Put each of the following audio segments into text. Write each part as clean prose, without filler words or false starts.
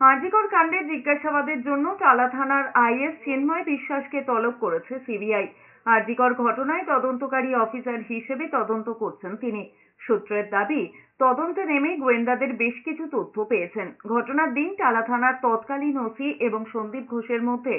আরজিকর কাণ্ডে জিজ্ঞাসাবাদের জন্য টালা থানার আইএস চিন্ময় বিশ্বাসকে তলব করেছে সিবিআই। আরজিকর ঘটনায় তদন্তকারী অফিসার হিসেবে তদন্ত করছেন তিনি। সূত্রের দাবি, তদন্তে নেমে গোয়েন্দাদের বেশ কিছু তথ্য পেয়েছেন। ঘটনার দিন টালা থানার তৎকালীন ওসি এবং সন্দীপ ঘোষের মধ্যে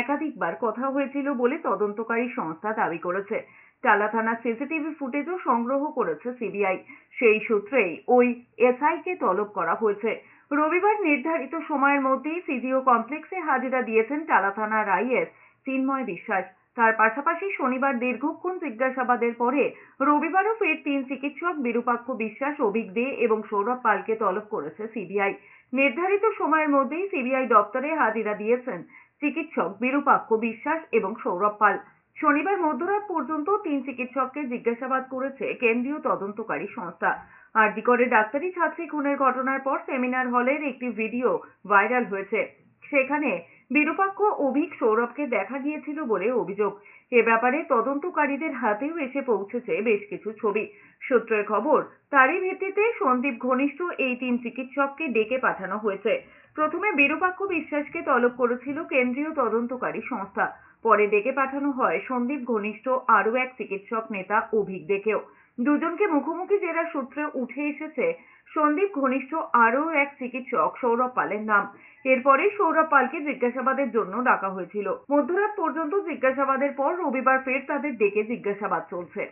একাধিকবার কথা হয়েছিল বলে তদন্তকারী সংস্থা দাবি করেছে। টালা থানার সিসিটিভি ফুটেজও সংগ্রহ করেছে সিবিআই। সেই সূত্রেই ওই এসআইকে তলব করা হয়েছে। রবিবার নির্ধারিত সময়ের মধ্যেই সিডিও কমপ্লেক্সে হাজিরা দিয়েছেন টালা থানার আইএস চিন্ময় বিশ্বাস। তার পাশাপাশি শনিবার দীর্ঘক্ষণ জিজ্ঞাসাবাদের পরে রবিবারও ফের 3 চিকিৎসক বিরূপাক্ষ বিশ্বাস, অভিক দে এবং সৌরভ পালকে তলব করেছে সিবিআই। নির্ধারিত সময়ের মধ্যেই সিবিআই দপ্তরে হাজিরা দিয়েছেন চিকিৎসক বিরূপাক্ষ বিশ্বাস এবং সৌরভ পাল। শনিবার মধ্যরাত পর্যন্ত 3 চিকিৎসককে জিজ্ঞাসাবাদ করেছে কেন্দ্রীয় তদন্তকারী সংস্থা। আরজিকরে ডাক্তারি ছাত্রী খুনের ঘটনার পর সেমিনার হলের একটি ভিডিও ভাইরাল হয়েছে। সেখানে বিরূপাক্ষ, অভিক, সৌরভকে দেখা গিয়েছিল বলে অভিযোগ। এ ব্যাপারে তদন্তকারীদের হাতেও এসে পৌঁছেছে বেশ কিছু ছবি। সূত্রের খবর, তারই ভিত্তিতে সন্দীপ ঘনিষ্ঠ এই 3 চিকিৎসককে ডেকে পাঠানো হয়েছে। প্রথমে বিরূপাক্ষ বিশ্বাসকে তলব করেছিল কেন্দ্রীয় তদন্তকারী সংস্থা। পরে ডেকে পাঠানো হয় সন্দীপ ঘনিষ্ঠ আরও এক চিকিৎসক নেতা অভিক দেকেও। দুজনকে মুখোমুখি জেরার সূত্রে উঠে এসেছে সন্দীপ ঘনিষ্ঠ আরও এক চিকিৎসক সৌরভ পালের নাম। এরপরেই সৌরভ পালকে জিজ্ঞাসাবাদের জন্য ডাকা হয়েছিল। মধ্যরাত পর্যন্ত জিজ্ঞাসাবাদের পর রবিবার ফের তাদের ডেকে জিজ্ঞাসাবাদ চলছে।